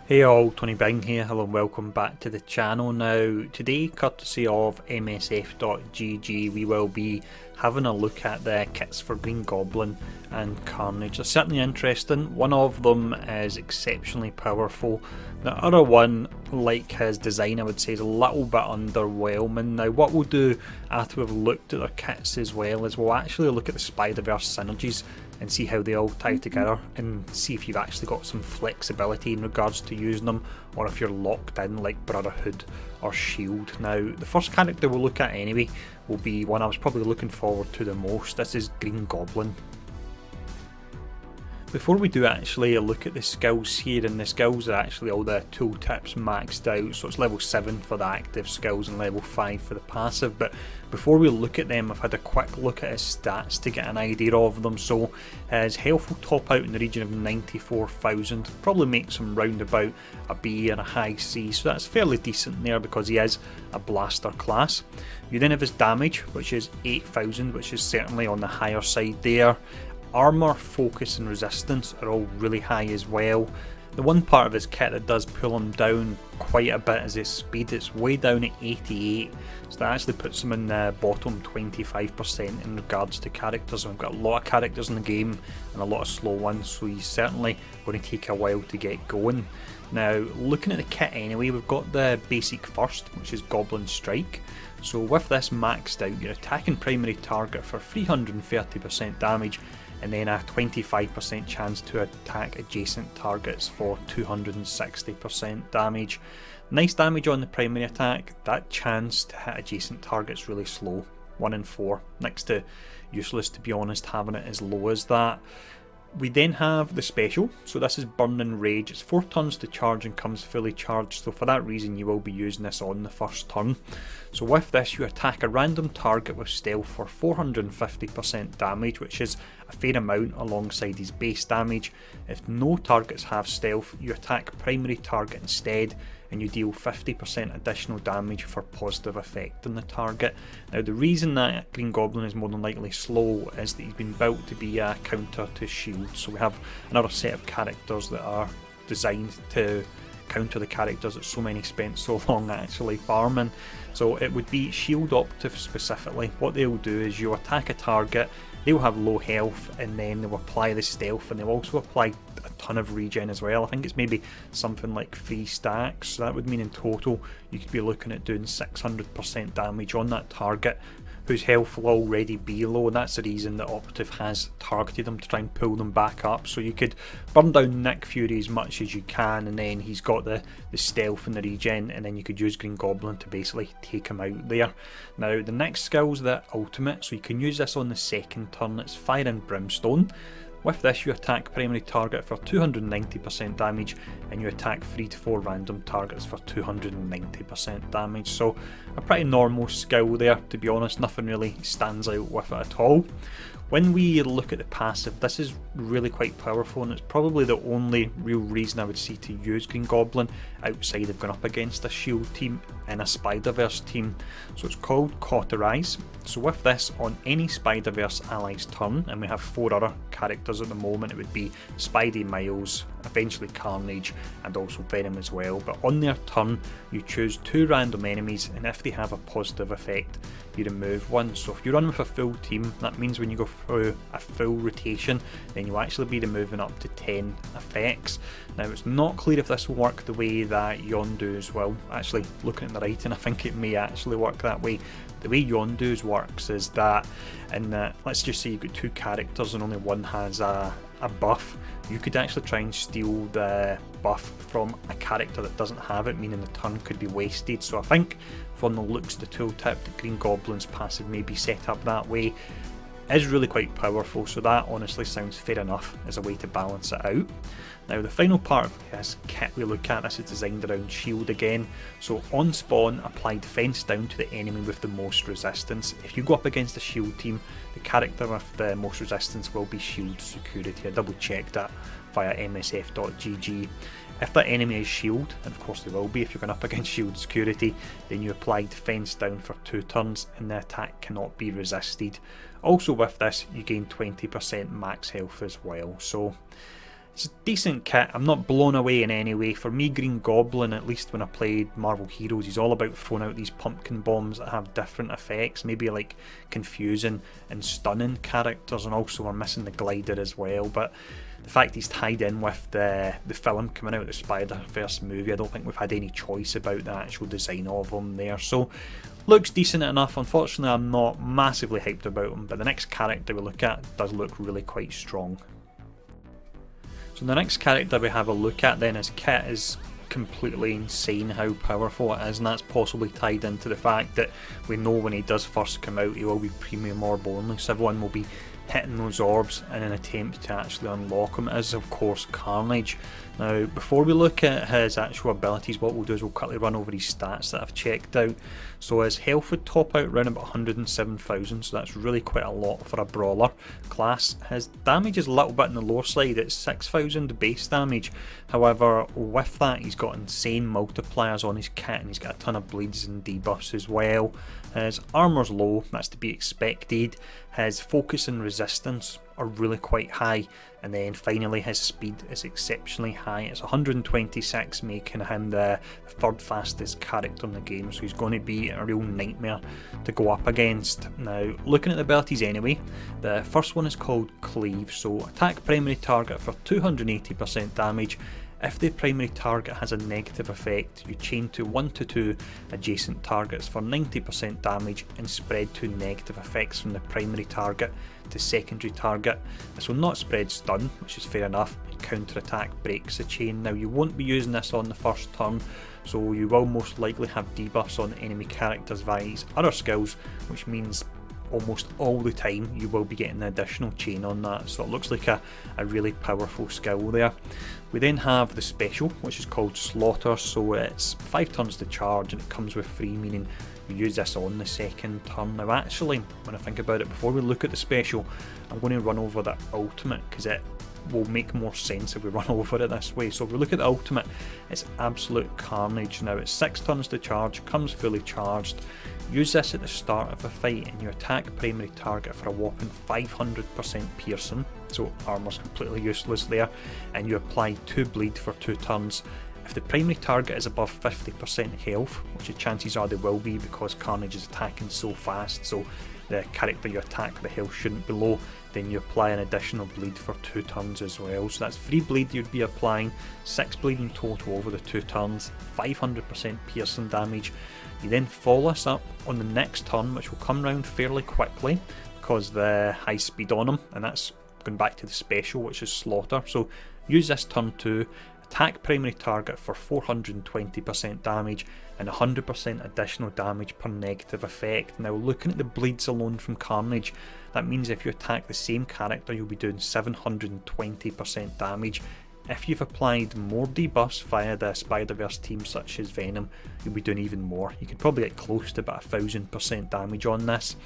Hey all, Tony Bing here, hello and welcome back to the channel. Now today, courtesy of msf.gg, we will be having a look at the kits for Green Goblin and Carnage. They're certainly interesting. One of them is exceptionally powerful. The other one, like his design, I would say is a little bit underwhelming. Now what we'll do after we've looked at their kits as well is we'll actually look at the Spider-Verse synergies and see how they all tie together and see if you've actually got some flexibility in regards to using them, or if you're locked in like Brotherhood or Shield. Now the first character we'll look at anyway will be one I was probably looking forward to the most. This is Green Goblin. Before we do actually look at the skills here, and the skills are actually all the tooltips maxed out, so it's level 7 for the active skills and level 5 for the passive, but before we look at them I've had a quick look at his stats to get an idea of them. So his health will top out in the region of 94,000, probably makes him round about a B and a high C, so that's fairly decent there because he is a blaster class. You then have his damage, which is 8,000, which is certainly on the higher side there. Armour, focus and resistance are all really high as well. The one part of his kit that does pull him down quite a bit is his speed. It's way down at 88, so that actually puts him in the bottom 25% in regards to characters. We've got a lot of characters in the game and a lot of slow ones, so he's certainly going to take a while to get going. Now looking at the kit anyway, we've got the basic first, which is Goblin Strike. So with this maxed out, you're attacking primary target for 330% damage, and then a 25% chance to attack adjacent targets for 260% damage. Nice damage on the primary attack. That chance to hit adjacent targets really slow, 1 in 4, next to useless to be honest having it as low as that. We then have the special, so this is Burning Rage. It's 4 turns to charge and comes fully charged, so for that reason you will be using this on the first turn. So with this you attack a random target with stealth for 450% damage, which is a fair amount alongside his base damage. If no targets have stealth, you attack primary target instead and you deal 50% additional damage for positive effect on the target. Now the reason that Green Goblin is more than likely slow is that he's been built to be a counter to Shield, so we have another set of characters that are designed to counter the characters that so many spent so long actually farming. So it would be Shield Optive specifically. What they'll do is you attack a target, they'll have low health, and then they'll apply the stealth, and they'll also apply a ton of regen as well. I think it's maybe something like 3 stacks, so that would mean in total you could be looking at doing 600% damage on that target whose health will already be low, and that's the reason that Optive has targeted them to try and pull them back up. So you could burn down Nick Fury as much as you can, and then he's got the stealth and the regen, and then you could use Green Goblin to basically take him out there. Now the next skill is the ultimate, so you can use this on the second turn. It's Fire and Brimstone. With this you attack primary target for 290% damage, and you attack 3 to 4 random targets for 290% damage. So a pretty normal skill there, to be honest. Nothing really stands out with it at all. When we look at the passive, this is really quite powerful, and it's probably the only real reason I would see to use Green Goblin outside of going up against a Shield team and a Spider-Verse team. So it's called Cauterize. So with this, on any Spider-Verse ally's turn, and we have 4 other characters at the moment, it would be Spidey, Miles, eventually Carnage, and also Venom as well. But on their turn, you choose 2 random enemies, and if they have a positive effect, you remove 1. So if you run with a full team, that means when you go through a full rotation, then you'll actually be removing up to 10 effects. Now it's not clear if this will work the way that Yondu's will. Actually, looking at the writing, I think it may actually work that way. The way Yondu's works is that, let's just say you've got 2 characters and only one has a buff, you could actually try and steal the buff from a character that doesn't have it, meaning the turn could be wasted. So I think from the looks of the tooltip, the Green Goblin's passive may be set up that way. It is really quite powerful, so that honestly sounds fair enough as a way to balance it out. Now the final part of this kit we look at, this is designed around Shield again. So on spawn, apply defense down to the enemy with the most resistance. If you go up against a Shield team, the character with the most resistance will be Shield Security. I double checked that via msf.gg. If that enemy is Shield, and of course they will be if you're going up against Shield Security, then you apply defense down for 2 turns and the attack cannot be resisted. Also with this you gain 20% max health as well. So It's a decent kit, I'm not blown away in any way. For me, Green Goblin, at least when I played Marvel Heroes, he's all about throwing out these pumpkin bombs that have different effects, maybe like confusing and stunning characters, and also we're missing the glider as well. But the fact he's tied in with the film coming out, the Spider-Verse movie, I don't think we've had any choice about the actual design of him there. So looks decent enough. Unfortunately, I'm not massively hyped about him, but the next character we look at does look really quite strong. So the next character we have a look at then is Kit. Is completely insane how powerful it is, and that's possibly tied into the fact that we know when he does first come out he will be premium orb only, so everyone will be hitting those orbs in an attempt to actually unlock him. It is of course Carnage. Now before we look at his actual abilities, what we'll do is we'll quickly run over his stats that I've checked out. So his health would top out around about 107,000, so that's really quite a lot for a brawler class. His damage is a little bit on the lower side, it's 6,000 base damage. However, with that he's got insane multipliers on his kit, and he's got a ton of bleeds and debuffs as well. His armour's low, that's to be expected. His focus and resistance are really quite high, and then finally his speed is exceptionally high. It's 126, making him the third fastest character in the game, so he's going to be a real nightmare to go up against. Now looking at the abilities anyway, the first one is called Cleave, so attack primary target for 280% damage. If the primary target has a negative effect, you chain to 1 to 2 adjacent targets for 90% damage and spread 2 negative effects from the primary target to secondary target. This will not spread stun, which is fair enough, and counter attack breaks the chain. Now you won't be using this on the first turn, so you will most likely have debuffs on enemy characters via his other skills, which means almost all the time you will be getting an additional chain on that, so it looks like a really powerful skill there. We then have the special, which is called Slaughter, so it's 5 turns to charge and it comes with free, meaning you use this on the second turn. Now actually, when I think about it, before we look at the special, I'm going to run over the ultimate because it will make more sense if we run over it this way. So if we look at the ultimate, it's absolute carnage. Now it's 6 turns to charge, comes fully charged. Use this at the start of a fight and you attack primary target for a whopping 500% piercing, so armour's completely useless there, and you apply 2 bleed for 2 turns. If the primary target is above 50% health, which the chances are they will be because Carnage is attacking so fast, so the character you attack, the health shouldn't be low, then you apply an additional bleed for 2 turns as well. So that's 3 bleed you'd be applying, 6 bleed in total over the 2 turns, 500% piercing damage. You then follow this up on the next turn, which will come round fairly quickly because the high speed on him, and that's going back to the special, which is Slaughter. So use this turn to attack primary target for 420% damage and 100% additional damage per negative effect. Now looking at the bleeds alone from Carnage, that means if you attack the same character you'll be doing 720% damage. If you've applied more debuffs via the Spider-Verse team such as Venom, you'll be doing even more. You could probably get close to about 1000% damage on this.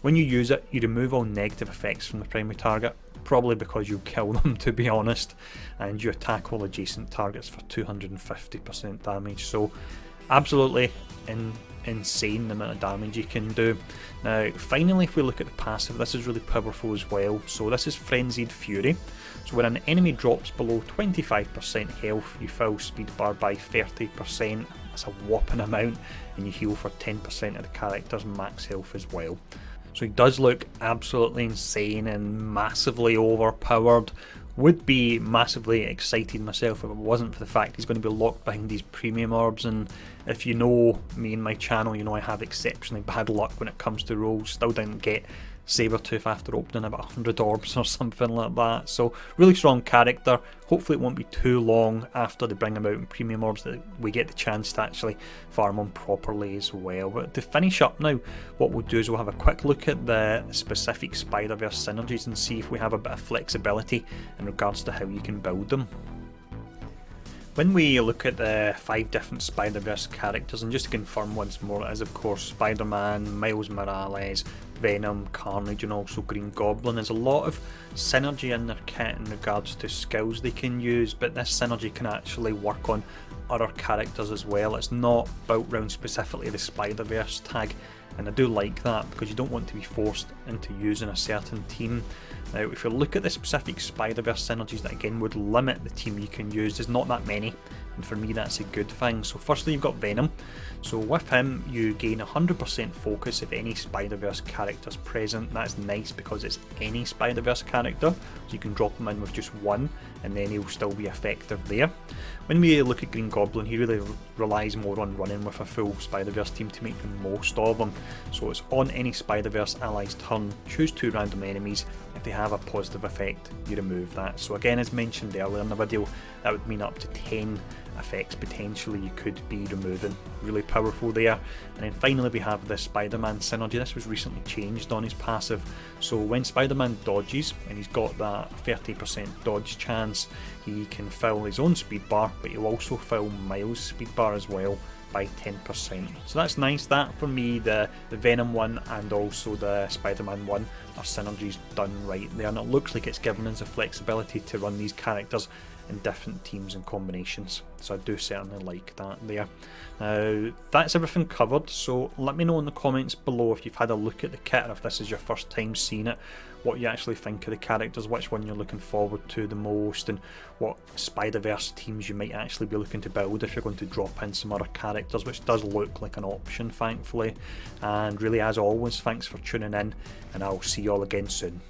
When you use it, you remove all negative effects from the primary target, probably because you kill them to be honest, and you attack all adjacent targets for 250% damage. So absolutely insane the amount of damage you can do. Now finally, if we look at the passive, this is really powerful as well. So this is Frenzied Fury. So when an enemy drops below 25% health, you fill speed bar by 30%, that's a whopping amount, and you heal for 10% of the character's max health as well. So he does look absolutely insane and massively overpowered. Would be massively excited myself if it wasn't for the fact he's going to be locked behind these premium orbs, and if you know me and my channel, you know I have exceptionally bad luck when it comes to rolls. Still didn't get Sabertooth after opening about 100 orbs or something like that. So really strong character. Hopefully it won't be too long after they bring him out in premium orbs that we get the chance to actually farm him properly as well. But to finish up now, what we'll do is we'll have a quick look at the specific Spider-Verse synergies and see if we have a bit of flexibility in regards to how you can build them. When we look at the 5 different Spider-Verse characters, and just to confirm once more, it is of course Spider-Man, Miles Morales, Venom, Carnage and also Green Goblin. There's a lot of synergy in their kit in regards to skills they can use, but this synergy can actually work on other characters as well. It's not built around specifically the Spider-Verse tag, and I do like that because you don't want to be forced into using a certain team. Now if you look at the specific Spider-Verse synergies that again would limit the team you can use, there's not that many, and for me that's a good thing. So firstly you've got Venom. So with him you gain 100% focus if any Spider-Verse character's present. That's nice because it's any Spider-Verse character, so you can drop him in with just one and then he'll still be effective there. When we look at Green Goblin, he really relies more on running with a full Spider-Verse team to make the most of them. So it's on any Spider-Verse ally's turn, choose 2 random enemies. If they have a positive effect, you remove that. So again, as mentioned earlier in the video, that would mean up to 10 effects potentially you could be removing. Really powerful there. And then finally we have the Spider-Man synergy. This was recently changed on his passive. So when Spider-Man dodges, and he's got that 30% dodge chance, he can fill his own speed bar, but he'll also fill Miles' speed bar as well by 10%. So that's nice. That for me, the Venom one and also the Spider-Man one are synergies done right there, and it looks like it's given us the flexibility to run these characters in different teams and combinations, so I do certainly like that there. Now that's everything covered, so let me know in the comments below if you've had a look at the kit, or if this is your first time seeing it, what you actually think of the characters, which one you're looking forward to the most, and what Spider-Verse teams you might actually be looking to build if you're going to drop in some other characters, which does look like an option thankfully. And really, as always, thanks for tuning in, and I'll see you all again soon.